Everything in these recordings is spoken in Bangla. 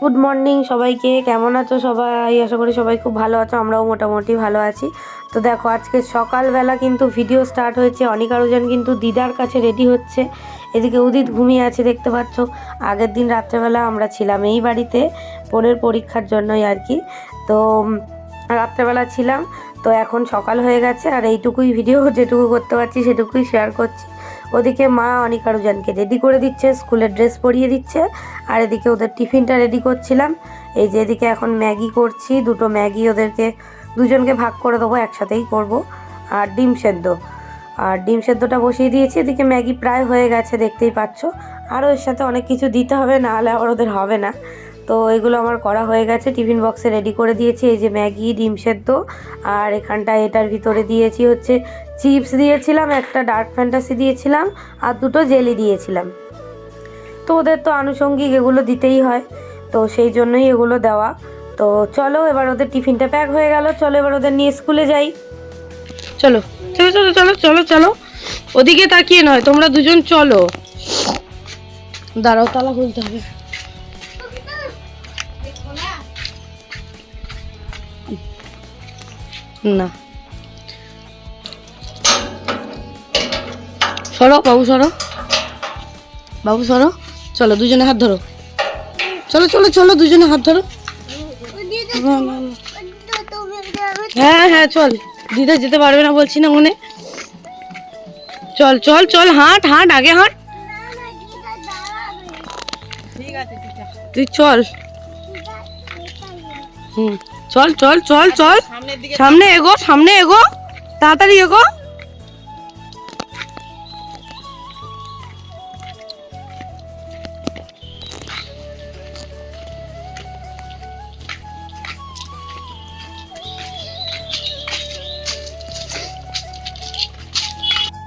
গুড মর্নিং সবাইকে। কেমন আছো সবাই? আশা করি সবাই খুব ভালো আছো, আমরাও মোটামুটি ভালো আছি। তো দেখো আজকে সকালবেলা কিন্তু ভিডিও স্টার্ট হয়েছে। অনিক আরুজান কিন্তু দিদার কাছে রেডি হচ্ছে। এদিকে উদিত ঘুমিয়ে আছে দেখতে পাচ্ছ। আগের দিন রাত্রেবেলা আমরা ছিলাম এই বাড়িতে বোনের পরীক্ষার জন্যই আর কি। তো রাত্রেবেলা ছিলাম, তো এখন সকাল হয়ে গেছে আর এইটুকুই ভিডিও যেটুকু করতে পারছি সেটুকুই শেয়ার করছি। ওদিকে মা অনিক আরুজানকে রেডি করে দিচ্ছে, স্কুলের ড্রেস পরিয়ে দিচ্ছে, আর এদিকে ওদের টিফিনটা রেডি করছিলাম। এই যে এদিকে এখন ম্যাগি করছি, দুটো ম্যাগি ওদেরকে দুজনকে ভাগ করে দেবো, একসাথেই করব। আর ডিম সেদ্ধটা বসিয়ে দিয়েছি। এদিকে ম্যাগি প্রায় হয়ে গেছে দেখতেই পাচ্ছ। আরও এর সাথে অনেক কিছু দিতে হবে, না হলে আবার ওদের হবে না। তো এগুলো আমার করা হয়ে গেছে, টিফিন বক্সে রেডি করে দিয়েছি। এই যে ম্যাগি, ডিম সেদ্ধ, আর এখানটায় এটার ভিতরে দিয়েছি হচ্ছে চিপস দিয়েছিলাম, একটা ডার্ক ফ্যান্টাসি দিয়েছিলাম, আর দুটো জেলি দিয়েছিলাম। তো ওদের তো আনুষঙ্গিক এগুলো দিতেই হয়, তো সেই জন্যই এগুলো দেওয়া। তো চলো এবার ওদের টিফিনটা প্যাক হয়ে গেল, চলো এবার ওদের নিয়ে স্কুলে যাই। চলো চলো চলো চলো চলো চলো, ওদিকে তাকিয়ে নয়, তোমরা দুজন চলো। দাঁড়াও, তালা খুলতে হবে। না সরো বাবু, সরো বাবু, সরো। চলো দুজনে হাত ধরো, চলো চলো চলো দুজনে হাত ধরো। হ্যাঁ হ্যাঁ চল, দিদা যেতে পারবে না বলছি না মনে। চল চল চল, হাঁট হাঁট, আগে হাঁট। তুই চল। চল চল চল চল, সামনে এগো, সামনে এগো, তাড়াতাড়ি এগো।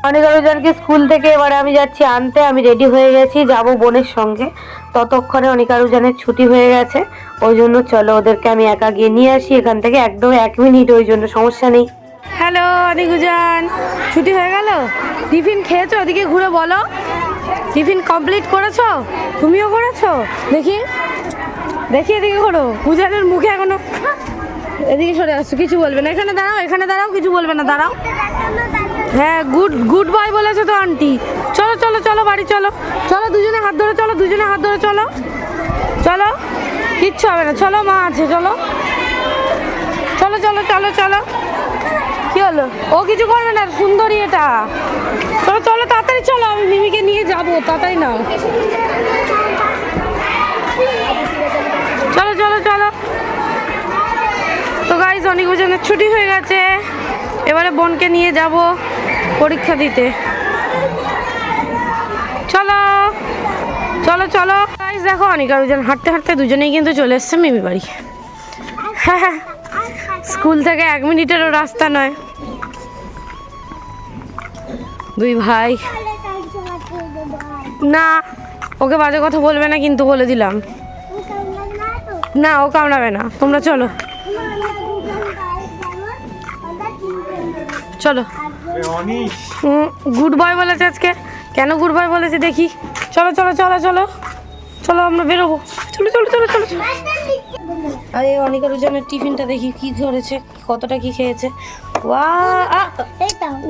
অনিক আরুজানকে স্কুল থেকে এবারে আমি যাচ্ছি আনতে। আমি রেডি হয়ে গেছি, যাব বোনের সঙ্গে। ততক্ষণে অনিক আরুজানের ছুটি হয়ে গেছে, ওই জন্য চলো ওদেরকে আমি একা গিয়ে নিয়ে আসি এখান থেকে, একদম 1 মিনিট, ওই জন্য সমস্যা নেই। হ্যালো অনিক আরুজান, ছুটি হয়ে গেল? টিফিন খেয়েছো? ওদিকে ঘুরে বলো, টিফিন কমপ্লিট করেছো? তুমিও করেছো? দেখি দেখি, এদিকে ঘোরো। উজানের মুখে এখনো, এদিকে সরে আসছো, কিছু বলবে না। এখানে দাঁড়াও, এখানে দাঁড়াও, কিছু বলবে না, দাঁড়াও। হ্যাঁ, গুড বয় বলেছে তো আন্টি। চলো চলো চলো বাড়ি চলো, চলো দুজনে হাত ধরে চলো, দুজনে হাত ধরে চলো, চলো, কিচ্ছু হবে না, চলো মা আছে, চলো চলো চলো চলো চলো। কি হলো? ও কিছু করবে না, সুন্দরী এটা। চলো চলো তাড়াতাড়ি চলো, আমি মিমিকে নিয়ে যাবো, তাড়াতাড়ি নাও। চলো চলো চলো। তো গাইস, অনিক আরুজানের ছুটি হয়ে গেছে, এবারে বোনকে নিয়ে যাব পরীক্ষা দিতে। চলো চলো চলো গাইস, দেখো অনিক আরুজান হাঁটতে হাঁটতে দুজনেই কিন্তু চলে এসছে মিমি বাড়ি। হ্যাঁ, স্কুল থেকে 1 মিনিটেরও রাস্তা নয়। দুই ভাই, না ওকে বাজে কথা বলবে না কিন্তু, বলে দিলাম। না ও কামড়াবে না, তোমরা চলো চলো। গুড বয় বলেছে আজকে, কেন গুড বয় বলেছে দেখি। চলো চলো চলো চলো চলো, আমরা বেরোবো, চলো চলো চলো চলো চলো। আরে অনিক আরুজানের টিফিনটা দেখি কি করেছে, কতটা কি খেয়েছে।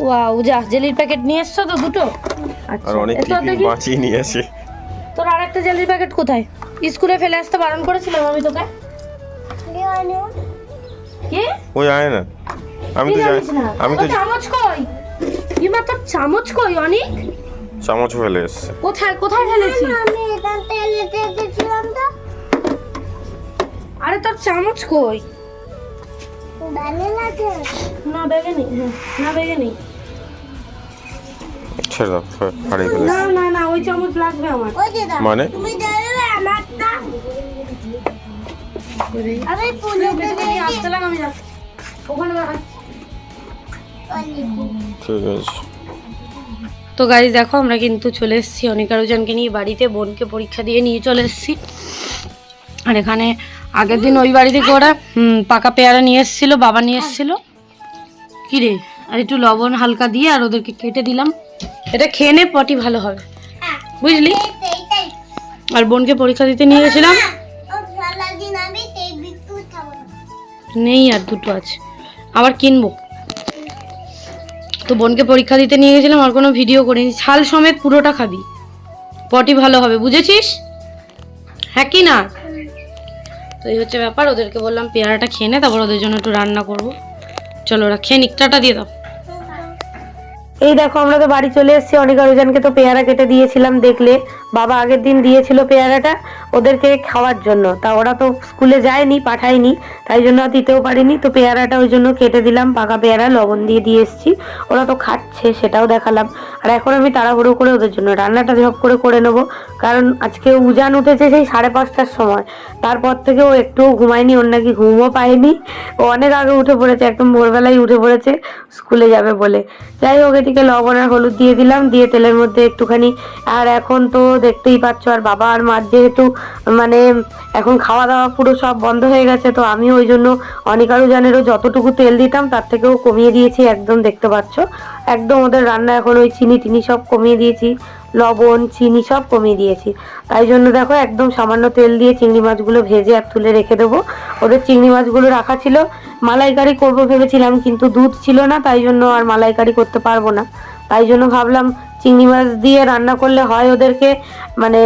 ওয়াও, যা জেলির প্যাকেট নিয়ে এসছো তো দুটো। আচ্ছা, বাঁচিয়ে নিয়ে আসি। তোর আরেকটা জেলির প্যাকেট কোথায়? স্কুলে ফেলে আসতে বারণ করেছিলাম আমি তোকে। কি ওই আয় না, আমি তো জানি, আমি তো। চামচ কই? ইমা তোর চামচ কই? অনিক চামচ ফেলে এসেছে। কোথায় কোথায় ফেলেছি? আমি এখান তেলে দিয়েছিলাম তো। আরে তোর চামচ কই? ব্যাগে লাগে না, ব্যাগে নেই। না ব্যাগে নেই, ছেড়ে দাও, হারিয়ে ফেলেছি। না না না, ওই চামচ লাগবে আমার। মানে তুমি দেবে আমারটা। আরে পুলে দিয়ে আসলাম আমি, যাচ্ছি ওখানে দাঁড়াচ্ছি। ঠিক আছে। তো গাইস দেখো, আমরা কিন্তু চলে এসেছি অনিক আরুজানকে নিয়ে বাড়িতে, বোনকে পরীক্ষা দিয়ে নিয়ে চলে এসেছি। আর এখানে আগের দিন ওই বাড়ি থেকে ওরা পাকা পেয়ারা নিয়ে এসেছিলো, বাবা নিয়ে এসেছিলো। কি রে, আর একটু লবণ হালকা দিয়ে আর ওদেরকে কেটে দিলাম। এটা খেয়ে নে, পটি ভালো হবে, বুঝলি। আর বোনকে পরীক্ষা দিতে নিয়ে গেছিলাম। নেই, আর দুটো আছে, আবার কিনবো। তো বোনকে পরীক্ষা দিতে নিয়ে গেছিলাম, আর কোনো ভিডিও করিনি। ছাল সমেত পুরোটা খাবি, পটি ভালো হবে, বুঝেছিস? হ্যাঁ কি না? তো এই হচ্ছে ব্যাপার। ওদেরকে বললাম পেয়ারাটা খেয়ে নে, তারপর ওদের জন্য একটু রান্না করবো। চলো ওরা খেয়ে নিক, টাটা দিয়ে দাও। এই দেখো আমরা তো বাড়ি চলে এসেছি। অনেক আরোজনকে তো পেয়ারা কেটে দিয়েছিলাম, দেখলে বাবা আগের দিন দিয়েছিল পেয়ারাটা ওদেরকে খাওয়ার জন্য। তা ওরা তো স্কুলে যায়নি, পাঠায়নি, তাই জন্য দিতেও পারিনি। তো পেয়ারাটা ওই জন্য কেটে দিলাম, পাকা পেয়ারা লবণ দিয়ে দিয়ে এসেছি। ওরা তো খাচ্ছে, সেটাও দেখালাম। আর এখন আমি তাড়াহুড়ো করে ওদের জন্য রান্নাটা ঝপ করে করে নেবো, কারণ আজকে উজান উঠেছে সেই 5:30টার সময়। তারপর থেকে ও একটুও ঘুমায়নি, ওর নাকি ঘুমও পায়নি। ও অনেক আগে উঠে পড়েছে, একদম ভোরবেলায় উঠে পড়েছে স্কুলে যাবে বলে। যাই হোক, এদিকে লবণ আর হলুদ দিয়ে দিলাম, দিয়ে তেলের মধ্যে একটুখানি। আর এখন তো দেখতেই পাচ্ছ, আর বাবা আর মার যেহেতু মানে এখন খাওয়া দাওয়া পুরো সব বন্ধ হয়ে গেছে, তো আমি ওই জন্য অনিকারু জানেরও যতটুকু তেল দিতাম তার থেকেও কমিয়ে দিয়েছি একদম, দেখতে পাচ্ছ। একদম ওদের রান্না এখন ওই চিনি টিনি সব কমিয়ে দিয়েছি, লবণ চিনি সব কমিয়ে দিয়েছি। তাই জন্য দেখো একদম সামান্য তেল দিয়ে চিংড়ি মাছগুলো ভেজে আর তুলে রেখে দেবো। ওদের চিংড়ি মাছগুলো রাখা ছিল, মালাইকারি করবো ভেবেছিলাম, কিন্তু দুধ ছিল না, তাই জন্য আর মালাইকারি করতে পারবো না। তাই জন্য ভাবলাম চিংড়ি মাছ দিয়ে রান্না করলে হয় ওদেরকে মানে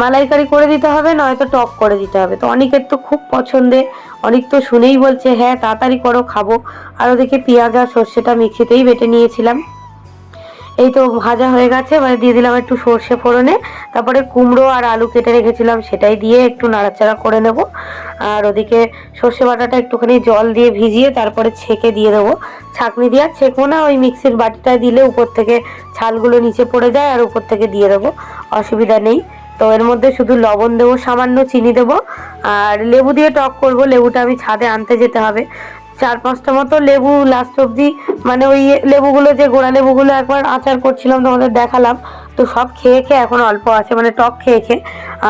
মালাইকারি করে দিতে হবে, নয়তো টক করে দিতে হবে। তো অনেকের তো খুব পছন্দের, অনেক তো শুনেই বলছে হ্যাঁ তাড়াতাড়ি করো খাবো। আর ওদিকে পেঁয়াজ আর সর্ষেটা মিক্সিতেই বেটে নিয়েছিলাম। এই তো ভাজা হয়ে গেছে, এবারে দিয়ে দিলাম একটু সর্ষে ফোড়নে। তারপরে কুমড়ো আর আলু কেটে রেখেছিলাম সেটাই দিয়ে একটু নাড়াচাড়া করে নেব। আর ওদিকে সর্ষে বাটাটা একটুখানি জল দিয়ে ভিজিয়ে তারপরে ছেঁকে দিয়ে দেবো। ছাঁকনি দিয়ে আর ছেঁকবো না, ওই মিক্সির বাটিটায় দিলে উপর থেকে ছালগুলো নিচে পড়ে যায়, আর উপর থেকে দিয়ে দেবো, অসুবিধা নেই। তো এর মধ্যে শুধু লবণ দেবো, সামান্য চিনি দেবো, আর লেবু দিয়ে টক করব। লেবুটা আমি ছাদে আনতে যেতে হবে, 4-5টা মতো লেবু লাস্ট অব্দি, মানে ওই লেবুগুলো যে গোড়া লেবুগুলো একবার আচার করছিলাম তোমাদের দেখালাম, তো সব খেয়ে খেয়ে এখন অল্প আছে, মানে টক খেয়ে খেয়ে।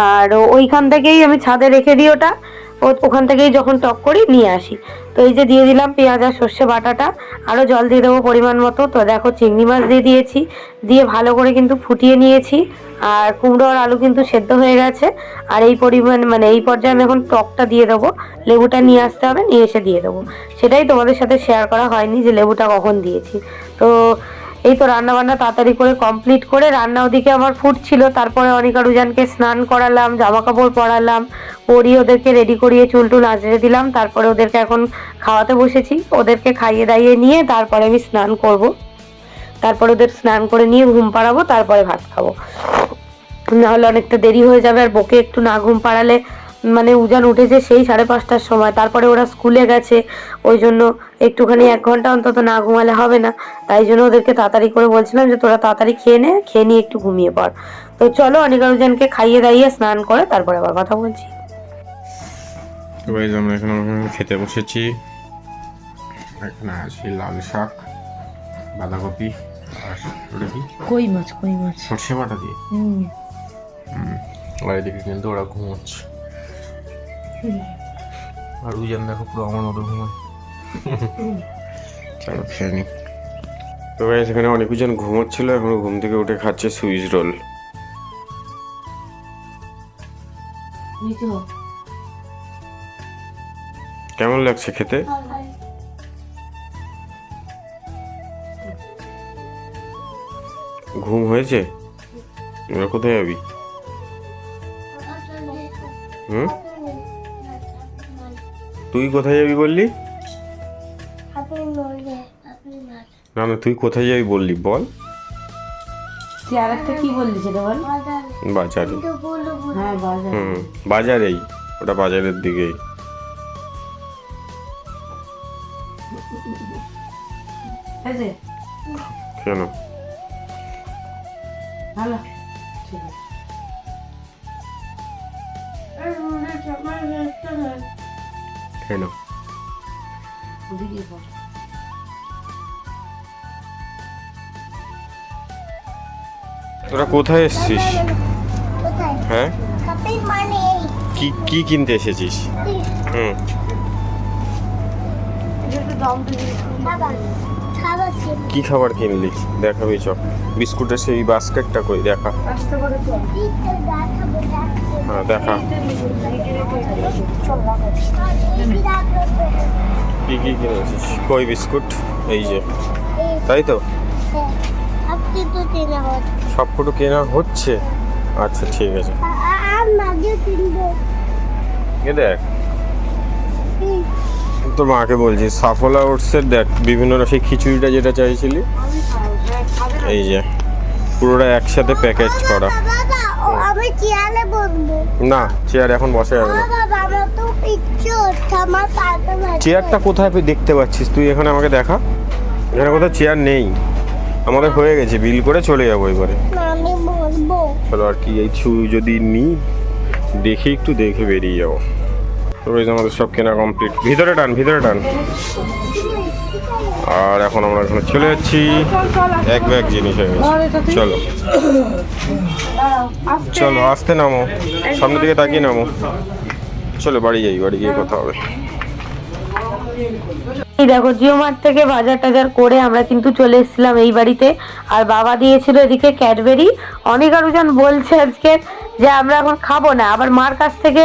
আর ওইখান থেকেই আমি ছাদে রেখে দিই ওটা, ওখান থেকেই যখন টক করি নিয়ে আসি। তো এই যে দিয়ে দিলাম পেঁয়াজ আর সর্ষে বাটাটা, আরও জল দিয়ে দেবো পরিমাণ মতো। তো দেখো চিংড়ি মাছ দিয়ে দিয়েছি, দিয়ে ভালো করে কিন্তু ফুটিয়ে নিয়েছি। আর কুমড়ো আর আলু কিন্তু সেদ্ধ হয়ে গেছে। আর এই পরিমাণ মানে এই পর্যায়ে আমি এখন টকটা দিয়ে দেবো। লেবুটা নিয়ে আসতে হবে, নিয়ে এসে দিয়ে দেবো। সেটাই তোমাদের সাথে শেয়ার করা হয়নি যে লেবুটা কখন দিয়েছি। তো এই তো রান্নাবান্না তাড়াতাড়ি করে কমপ্লিট করে, রান্না ওদিকে আমার ফুটছিল, তারপরে অনিকা রুজানকে স্নান করালাম, জামা কাপড় পরালাম, পরিয়ে ওদেরকে রেডি করিয়ে চুল টুল আঁচড়ে দিলাম। তারপরে ওদেরকে এখন খাওয়াতে বসেছি, ওদেরকে খাইয়ে দাইয়ে নিয়ে তারপরে আমি স্নান করব। তারপরে ওদের স্নান করে নিয়ে ঘুম পাড়াবো, তারপরে ভাত খাবো, নাহলে অনেকটা দেরি হয়ে যাবে। আর বকে একটু না ঘুম পাড়ালে, মানে উজান উঠেছে সেই 5:30টার সময়, তারপরে ওরা স্কুলে গেছে, ওই জন্য একটুখানি 1 ঘন্টা অন্তত না ঘুমালে হবে না। তাই জন্য ওদেরকে তাড়াতাড়ি করে বলছিলাম যে তোরা তাড়াতাড়ি খেয়ে নে, খেয়ে নিয়ে একটু ঘুমিয়ে পড়। তো চলো অনিকা উজানকে খাইয়ে দাইয়ে স্নান করে তারপরে আবার কথা বলছি। আমরা এখন খেতে বসেছি। এখানে আছে লাল শাক, বাঁধাকপি, আর ওটা কি কই মাছ, কই মাছ সর্ষে বাটা দিয়ে। আর এদিকে কিন্তু ওরা ঘুমোচ্ছে, আর উজান দেখো পুরো আমার মতো ঘুমায়। চলো খেয়ে নি। তো এখানে অনেক উজান ঘুমোচ্ছিল, এখন ঘুম থেকে উঠে খাচ্ছে সুইচ রোল। কেমন লাগছে খেতে? ঘুম হয়েছে? এবার কোথায় যাবি? তুই কোথায় যাবি বললি? না না, তুই কোথায় যাবি বললি বল। কি বললি সেটা বল। বাজারে। হ্যাঁ বাজারে। বাজারেই, ওটা বাজারের দিকেই। কেন? ভালো, কেন? তোরা কোথায় এসেছিস? হ্যাঁ, কি কি কিনতে এসেছিস? কি খাবার কিনলি দেখাবি? চ, বিস্কুটের সেই বাস্কেটটা কই দেখা। হ্যাঁ দেখা। কি কি কিনেছিস? কই বিস্কুট? এই যে, তাই তো সব কটু কেনা হচ্ছে। আচ্ছা ঠিক আছে, এ দেখ তোর মাকে বলছি সাফলা ওটসের দেখ বিভিন্ন সেই খিচুড়িটা যেটা চাইছিলি, এই যে পুরোটা একসাথে প্যাকেজ করা। আমি চেয়ারে বসবো না, চেয়ার এখন বসা যাবে না। বাবা আমার তো ইচ্ছে হচ্ছে আমার পাতে বসতে। চেয়ারটা কোথায় তুই দেখতে পাচ্ছিস? তুই এখানে আমাকে দেখা, এখানে কোথাও চেয়ার নেই। আমাদের হয়ে গেছে, বিল করে চলে যাবো এবারে। আমি বলবো চলো আর কি, এই যদি নিই দেখে একটু দেখে বেরিয়ে যাবো। তো এই যে আমাদের সব কেনা কমপ্লিট। ভিতরে টান, ভিতরে টান। আর এখন আমরা এখানে চলে যাচ্ছি, এক ব্যাগ জিনিস হয়ে গেছে। চলো চলো, আসতে নামো, সামনের দিকে তাকিয়ে নামো। চলো বাড়ি যাই, বাড়ি গিয়ে কথা হবে। এই দেখো জিও মার্ট থেকে বাজার টাজার করে আমরা কিন্তু চলে এসেছিলাম এই বাড়িতে। আর বাবা দিয়েছিল এদিকে ক্যাডবেরি। অনেক আরোজন বলছে আজকে যে আমরা এখন খাবো না, আবার মার কাছ থেকে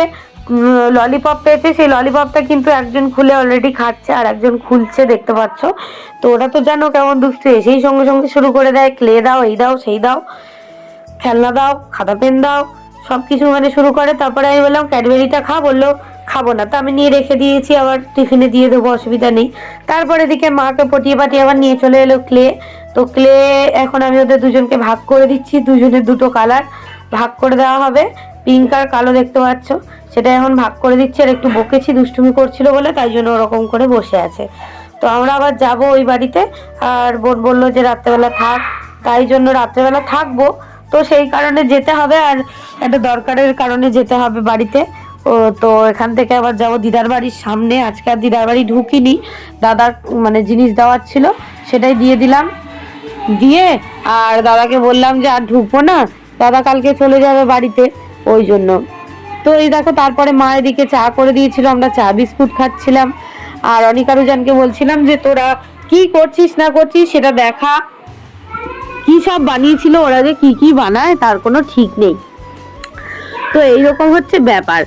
ললিপপ পেয়েছে। সেই ললিপপটা কিন্তু একজন খুলে অলরেডি খাচ্ছে আর একজন খুলছে, দেখতে পাচ্ছ। তো ওরা তো জানো কেমন দুষ্টু, সেই সঙ্গে সঙ্গে শুরু করে দেয় ক্লে দাও, এই দাও, সেই দাও, খেলনা দাও, খাতা পেন দাও, সব কিছু মানে শুরু করে। তারপরে আমি বললাম ক্যাডবেরিটা খা, বললো খাবো না। তো আমি নিয়ে রেখে দিয়েছি, আবার টিফিনে দিয়ে দেবো, অসুবিধা নেই। তারপরে এদিকে মাকে পটিয়ে পাটিয়ে আবার নিয়ে চলে এলো ক্লে। তো ক্লে এখন আমি ওদের দুজনকে ভাগ করে দিচ্ছি, দুজনের দুটো কালার ভাগ করে দেওয়া হবে, পিঙ্ক আর কালো দেখতে পাচ্ছ, সেটা এখন ভাগ করে দিচ্ছি। আর একটু বকেছি, দুষ্টুমি করছিল বলে, তাই জন্য ওরকম করে বসে আছে। তো আমরা আবার যাব ওই বাড়িতে। আর বোন বললো যে রাত্রেবেলা থাক, তাই জন্য রাত্রেবেলা থাকবো। তো সেই কারণে যেতে হবে, আর একটা দরকারের কারণে যেতে হবে বাড়িতে। ও তো এখান থেকে আবার যাব দিদার বাড়ির সামনে। আজকে আর দিদার বাড়ি ঢুকিনি, দাদার মানে জিনিস দেওয়ার ছিল, সেটাই দিয়ে দিলাম। দিয়ে আর দাদাকে বললাম যে আর ঢুকবো না, দাদা কালকে চলে যাবে বাড়িতে, ওই জন্য। তো এই দেখো, তারপরে মা এদিকে চা করে দিয়েছিল, আমরা চা বিস্কুট খাচ্ছিলাম। আর অনিকারুজানকে বলছিলাম যে তোরা কি করছিস না করছিস সেটা দেখা, কি সব বানিয়েছিল ওরা, যে কি কি বানায় তার কোনো ঠিক নেই। তো এইরকম হচ্ছে ব্যাপার,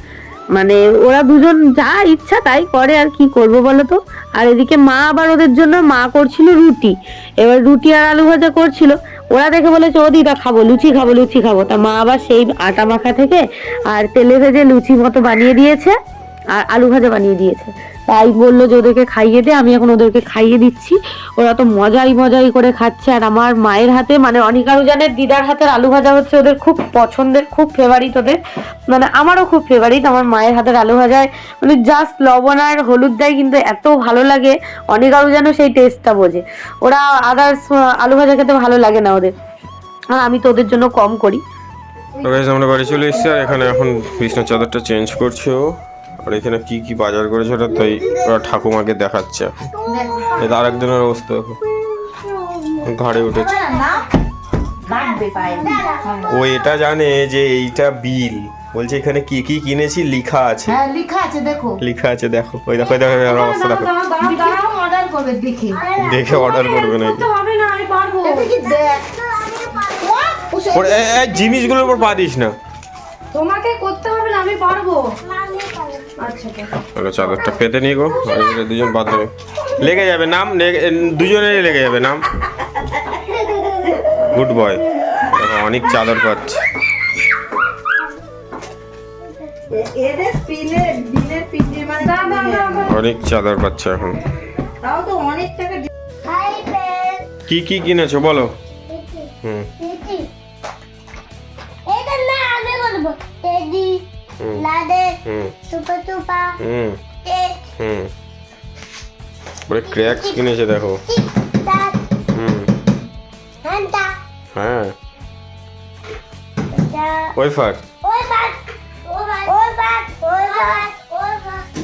মানে ওরা দুজন যা ইচ্ছা তাই করে, আর কি করবো বলো তো। আর এদিকে মা আবার ওদের জন্য মা করছিল রুটি, এবার রুটি আর আলু ভাজা করছিল। ওরা দেখে বলেছে ও দিদা খাবো, লুচি খাবো, লুচি খাবো। তা মা আবার সেই আটা মাখা থেকে আর তেলে ভেজে লুচি মতো বানিয়ে দিয়েছে আর আলু ভাজা বানিয়ে দিয়েছে। তাই বললো যে ওদেরকে খাইয়ে দে, আমি এখন ওদেরকে খাইয়ে দিচ্ছি। ওরা তো মজাই মজাই করে খাচ্ছে। আর আমার মায়ের হাতে মানে অনিকারুজানের দিদার হাতের আলু ভাজা হচ্ছে ওদের খুব পছন্দের, খুব ফেভারিট ওদের, মানে আমারও খুব ফেভারিট। আমার মায়ের হাতের আলু ভাজায় মানে জাস্ট লবণ আর হলুদ দেয়, কিন্তু এত ভালো লাগে। অনিকারুজানও সেই টেস্টটা বোঝে। ওরা আদার্স আলু ভাজা খেতে ভালো লাগে না ওদের, আর আমি তো ওদের জন্য কম করি। তো গাইস আমরা বাড়ি চলে এসেছি, আর এখানে এখন বিছনার চাদরটা চেঞ্জ করছে ও। আর এখানে কি কি বাজার করেছে ওটা তাই ওরা ঠাকুমাকে দেখাচ্ছে। এটা আর একজনের অবস্থা দেখো, ঘাড়ে উঠেছে। ও এটা জানে যে এইটা বিল, বলছে এখানে কি কি কিনেছি লেখা আছে। হ্যাঁ লেখা আছে, দেখো লেখা আছে, দেখো ওই দেখো, দেখো ওর অবস্থা দেখো। অর্ডার করবে দেখে দেখে অর্ডার করবে নাকি? হবে না, আমি পারবো। এটা কি দেখ ওর এই জিনিসগুলোর উপর পা দিস না। তোমাকে করতে হবে না, আমি পারবো। আচ্ছা চলো চাদরটা পেতে নিয়ে গো, আর এগুলো দুজন বাঁধবে, লেগে যাবে নাম, দুজনেরই লেগে যাবে নাম। Good boy. দেখো অনেক চাদর পাচ্ছে। এদের বিলের পিঠে মানে অনেক চাদর পাচ্ছে এখন। তাও তো অনেক টাকা হাই ফ্রেন্ড কি কি কিনেছো বলো? হুম টিটি এটা না আমি বলবো টেডি লাডে হুম সুপার সুপা হুম কেক হুম ওরে ক্র্যাকস কিনেছে দেখো। টাক হুম হান্টা হ্যাঁ এটা ওয়েফার। ওই বাট ওই বাট ওই বাট ওই বাট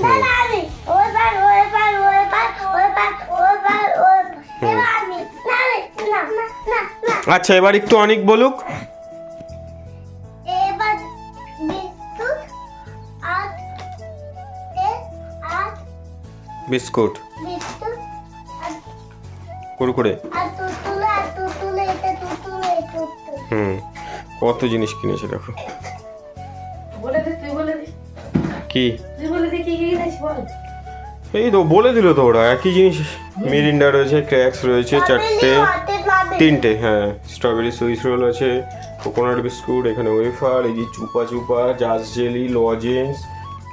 না না আমি ওই বাট ওই বাট ওই বাট ওই বাট ওই বাট ওই বাট আমি না না না না আচ্ছা এবার একটু অনেক বলুক। এবার বিস্কুট আর বিস্কুট বিস্কুট কুরকুরে। আর তুতুলে এটা তুতুলে হুম কত জিনিস কিনেছে দেখো। বলে দে, তুই বলে দে, কি তুই বলে বলে কি কি কিনেছি বল। এই তো বলে দিল তো ওরা একই জিনিস। মিরিন্ডা রয়েছে, ক্র্যাক্স রয়েছে 4টে, 3টে, হ্যাঁ স্ট্রবেরি সুইস রোল আছে, কোকোনাট বিস্কুট, এখানে ওয়েফার, এই যে Chupa Chupa, জাস jelly, lozenges,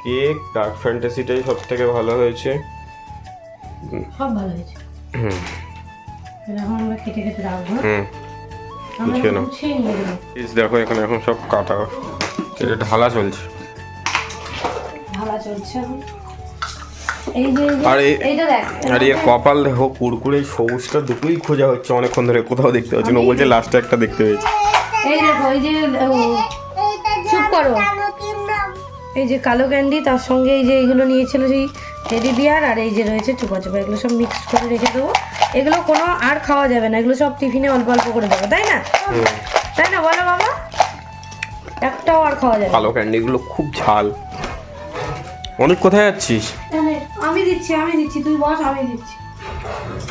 cake, dark ফ্যান্টাসিটাই সব থেকে ভালো হয়েছে। সব ভালো হয়েছে। এখন আমরা কেটে কেটে রাখবো। বুঝে নাও। গুছিয়ে নিয়ে দেবো। দেখো এখানে এখন সব কাটা কেটে ঢালা চলছে। ঢালা চলছে এখন। এই যে আর এইটা দেখ। আর এর কপাল দেখো কুরকুরে সবুজটা দুটোই খোঁজা হচ্ছে অনেকক্ষণ ধরে, কোথাও দেখতে পাচ্ছি না। ও বলছে লাস্টে একটা দেখতে পেয়েছি। এই দেখো এই যে চুপ করো। এই যে কালো ক্যান্ডি, তার সঙ্গে এই যে এইগুলো নিয়েছিল সেই টেডি বিয়ার, আর এই যে রয়েছে চুপা চুপা, এগুলো সব মিক্সড করে রেখে দেবো। এগুলো কোনো আর খাওয়া যাবে না, এগুলো সব টিফিনে অল্প অল্প করে দেবো, তাই না? তাই না বলো বাবা? একটাও আর খাওয়া যাবে না। কালো ক্যান্ডিগুলো খুব ঝাল। অনেক কোথায় যাচ্ছিস? আমি দিচ্ছি, তুই বস, আমি দিচ্ছি।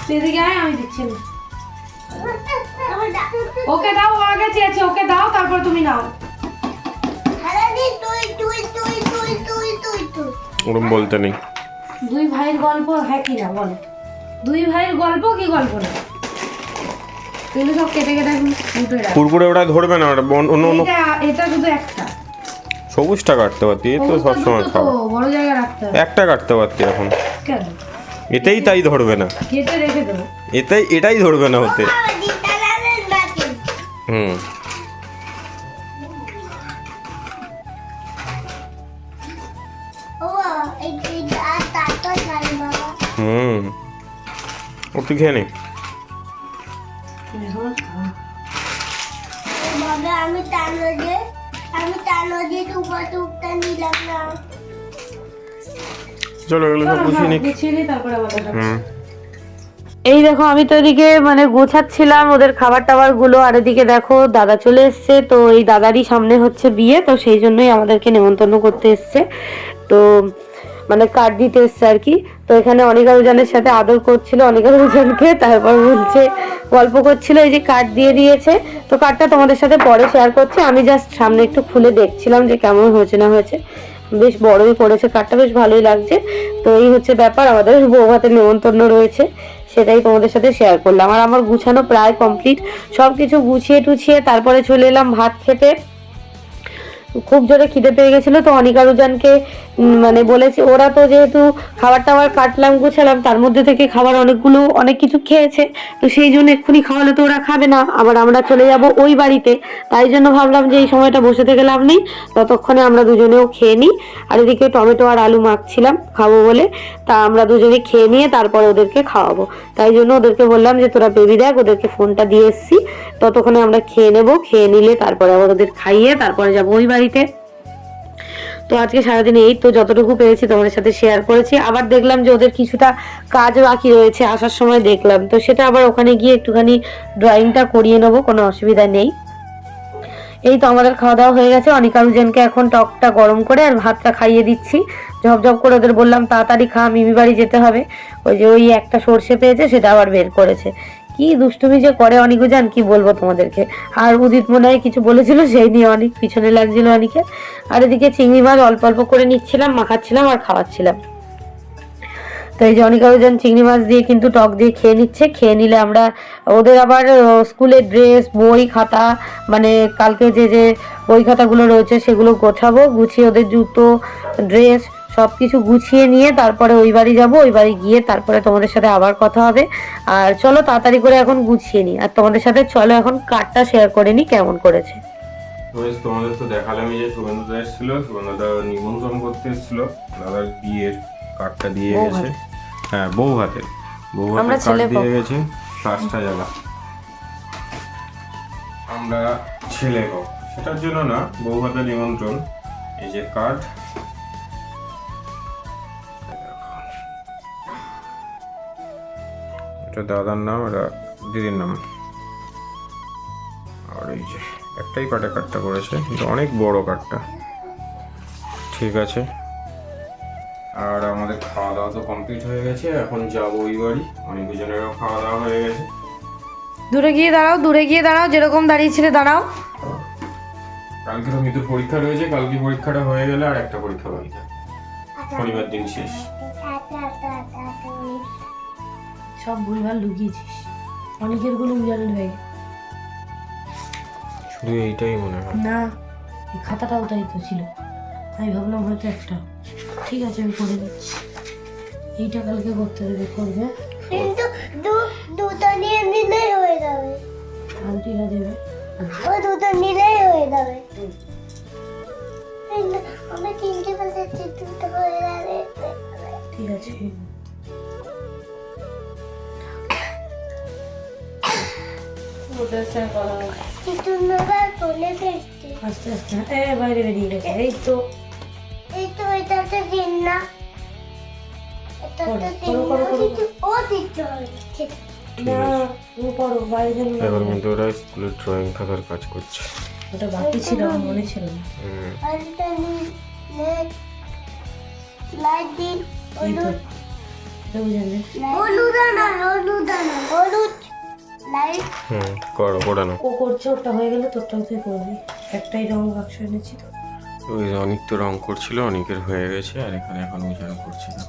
তুই এদিকে আয়, আমি দিচ্ছি। ওকে দাও, ও আগে চেয়েছে, ওকে দাও, তারপর তুমি নাও। ওরম বলতে নেই। দুই ভাইয়ের গল্প, হ্যাঁ কি না বলো? দুই ভাইয়ের গল্প কি গল্প না? এগুলো সব কেটে কেটে এখন উঠে রাখ। কুরকুরে ওটা ধরবে না, ওটা অন্য অন্য। এটা শুধু একটা। সবুজটা কাটতে পারতি, এই তো সবুজটা সবসময় দুটো তো, খাও। বড় জায়গায় রাখতে হবে। একটা কাটতে পারতি এখন। কেন? এটাই তাই ধরবে না, কেটে রেখে দেবো। এটাই ধরবে না হতে। হুম হুম ও তুই খেয়ে নে। আমি টানো যে টুকটা নিলাম না। চলো এগুলো সব গুছিয়ে নি। গুছিয়ে নিই, তারপরে আবার কথা বলবো। হুম এই দেখো আমি তো এদিকে মানে গোছাচ্ছিলাম ওদের খাবার টাবার গুলো, আর এদিকে দেখো দাদা চলে এসছে। তো এই দাদারই সামনে হচ্ছে বিয়ে, তো সেই জন্যই আমাদেরকে নেমন্তন্ন করতে এসছে। তো মানে কার্ড দিতে এসছে আর কি। তো এখানে অনিকা রুজানের সাথে আদর করছিল অনিকা রুজানকে, তারপর বলছে গল্প করছিল, এই যে কার্ড দিয়ে দিয়েছে। তো কার্ডটা তোমাদের সাথে পরে শেয়ার করছি, আমি জাস্ট সামনে একটু খুলে দেখছিলাম যে কেমন হয়েছে না হয়েছে। বেশ বড়ই করেছে কার্ডটা, বেশ ভালোই লাগছে। তো এই হচ্ছে ব্যাপার, আমাদের বউ ভাতের নেমন্তন্ন রয়েছে, সেটাই তোমাদের সাথে শেয়ার করলাম। আর আমার গুছানো প্রায় কমপ্লিট, সব কিছু গুছিয়ে টুছিয়ে তারপরে চলে এলাম ভাত খেতে। খুব জোরে খিদে পেয়ে গেছিলো, তো অনিকা রুজানকে মানে বলেছি, ওরা তো যেহেতু খাবার টাবার কাটলাম গুছালাম, তার মধ্যে থেকে খাবার অনেক কিছু খেয়েছে, তো সেই জন্য এক্ষুনি খাওয়ালে তো ওরা খাবে না, আবার আমরা চলে যাব ওই বাড়িতে। তাই জন্য ভাবলাম যে এই সময়টা বসে থেকে লাভ নেই, ততক্ষণে আমরা দুজনেও খেয়ে নিই। আর এদিকে টমেটো আর আলু মাখছিলাম খাবো বলে, তা আমরা দুজনে খেয়ে নিয়ে তারপরে ওদেরকে খাওয়াবো। তাই জন্য ওদেরকে বললাম যে তোরা বেবি দেখ, ওদেরকে ফোনটা দিয়ে এসছি, ততক্ষণে আমরা খেয়ে নেবো, খেয়ে নিলে তারপরে আবার ওদের খাইয়ে তারপরে যাবো ওই বাড়িতে। তো আজকে সারাদিন এই তো যতটুকু পেরেছি তোমাদের সাথে শেয়ার করেছি। আবার দেখলাম যে ওদের কিছুটা কাজ বাকি রয়েছে, আসার সময় দেখলাম, তো সেটা আবার ওখানে গিয়ে একটুখানি ড্রয়িংটা করিয়ে নেবো, কোনো অসুবিধা নেই। এই তো আমাদের খাওয়া দাওয়া হয়ে গেছে। অনিকা রুজানকে এখন টকটা গরম করে আর ভাতটা খাইয়ে দিচ্ছি ঝপঝপ করে। ওদের বললাম তাড়াতাড়ি খা, মিমি বাড়ি যেতে হবে। ওই একটা সর্ষে পেয়েছে, সেটা আবার বের করেছে। কি দুষ্টুমি যে করে অনিকুজান, কি বলবো তোমাদেরকে। আর উদিত মনে হয় কিছু বলেছিল, সেই নিয়ে অনেক পিছনে লাগছিল অনেকে। আর এদিকে চিংড়ি মাছ অল্প অল্প করে নিচ্ছিলাম, মাখাচ্ছিলাম আর খাওয়াচ্ছিলাম। তো এই যে অনিকা রুজান চিংড়ি মাছ দিয়ে কিন্তু টক দিয়ে খেয়ে নিচ্ছে। খেয়ে নিলে আমরা ওদের আবার স্কুলের ড্রেস, বই খাতা, মানে কালকে যে যে বই খাতাগুলো রয়েছে সেগুলো গোছাবো, গুছিয়ে ওদের জুতো, ড্রেস সব কিছু গুছিয়ে নিয়ে তারপরে ওই বাড়ি যাবো। ওই বাড়ি গিয়ে তারপরে তোমাদের সাথে আবার কথা হবে। আর চলো তাড়াতাড়ি করে এখন গুছিয়ে নিই, আর তোমাদের সাথে চলো এখন কার্ডটা শেয়ার করে নিই কেমন করেছে। তোমাদের তো দেখালাম যে সুগন্ধদা এসেছিল, সুগন্ধদা নিমন্ত্রণ করতে এসেছিল, দাদার বিয়ের কার্ডটা দিয়ে গেছে। হ্যাঁ বউ হাতে কার্ড দিয়ে গেছে 5টা জায়গা। আমরা ছেলে হোক সেটার জন্য না, বউ হাতে নিমন্ত্রণ। এই যে কার্ড, এটা দাদার নাম, এটা দিদির নাম। আর এই যে একটাই কার্ডটা করেছে, কিন্তু অনেক বড় কার্ডটা। ঠিক আছে, আর আমাদের খাওয়া দাওয়া তো কমপ্লিট হয়ে গেছে, এখন যাবো ওই বাড়ি। অনেক দুজনেরও খাওয়া দাওয়া হয়ে গেছে। দূরে গিয়ে দাঁড়াও, যেরকম দাঁড়িয়েছিলে দাঁড়াও। কালকে তো মিতুর পরীক্ষা রয়েছে, কালকে পরীক্ষাটা হয়ে গেলে আর একটা পরীক্ষা বাকি থাকে। শনিবার দিন শেষ। সব ভুলভাল লুকিয়েছিস, অনেকের গুলো উজাড়ের ব্যাগে। শুধু এইটাই মনে হয়। না, এই খাতাটাও তাই তো ছিল, আমি ভাবলাম হয়তো একটা। ঠিক আছে, আমি করে দিচ্ছি। এইটা কালকে করতে দেবে, করবে। কিন্তু দুটো নিয়ে নিলেই হয়ে যাবে। আন্টিরা দেবে। ও দুটো নিলেই হয়ে যাবে। কিন্তু আমি তিনটে বলতে দুটো হয়ে যাবে। ঠিক আছে। কিছু নেবার বলে ফেলছি। আস্তে আস্তে, বাইরে বেরিয়ে গেছে। এই তো এই তো এটা একটা দিন না, এটা একটা দিন করো, করো, করো। ও দিতে হবে। ঠিক আছে। না, তুমি পড়ো, বাইরে যেন না এখন বেরোয়। কিন্তু ওরা স্কুলের ড্রয়িং খাতার কাজ করছে। ওটা বাকি ছিল, আমার মনে ছিল না। আরেকটা নেট লাইট দিন। এই তো, এটা বুঝলেন? হলুদ না, হলুদ না, হলুদ লাইট। করো, করে নাও। ও করছে, ওটা হয়ে গেলে তোরটাও তুই করবি। একটাই রং বাক্স এনেছি তো। ওই যে অনেক তো রং করছিল, অনেকের হয়ে গেছে, আর এখানে এখন উজান করছে না।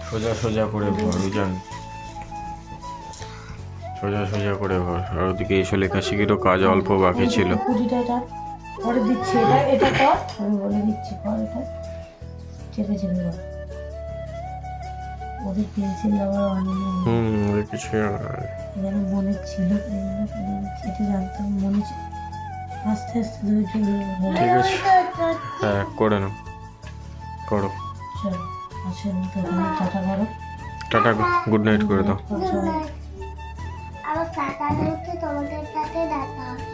সোজা সোজা করে ভর উজান, সোজা সোজা করে ভর। আর ওদিকে এসে লেখা শিখিরও কাজ অল্প বাকি ছিল। কুড়িটা এটা পরে দিচ্ছি, এটা কর, আমি বলে দিচ্ছি কর এটা। চেপে চেপে কর। ওদের পেন্সিল আবার অনেক ওই কিছু এখানে মনে ছিল, এই জন্য করে দিচ্ছি। এটা জানতাম, মনে ছিল। আস্তে আস্তে ধৈর্য ধরে বলো। ঠিক আছে, হ্যাঁ করে নাও, করো। চল, আসেন তো, টাটা করো। টাটা, গুড নাইট করে দাও। সবাই। আবার কাকার হচ্ছে তোমাদের সাথে দেখা হবে।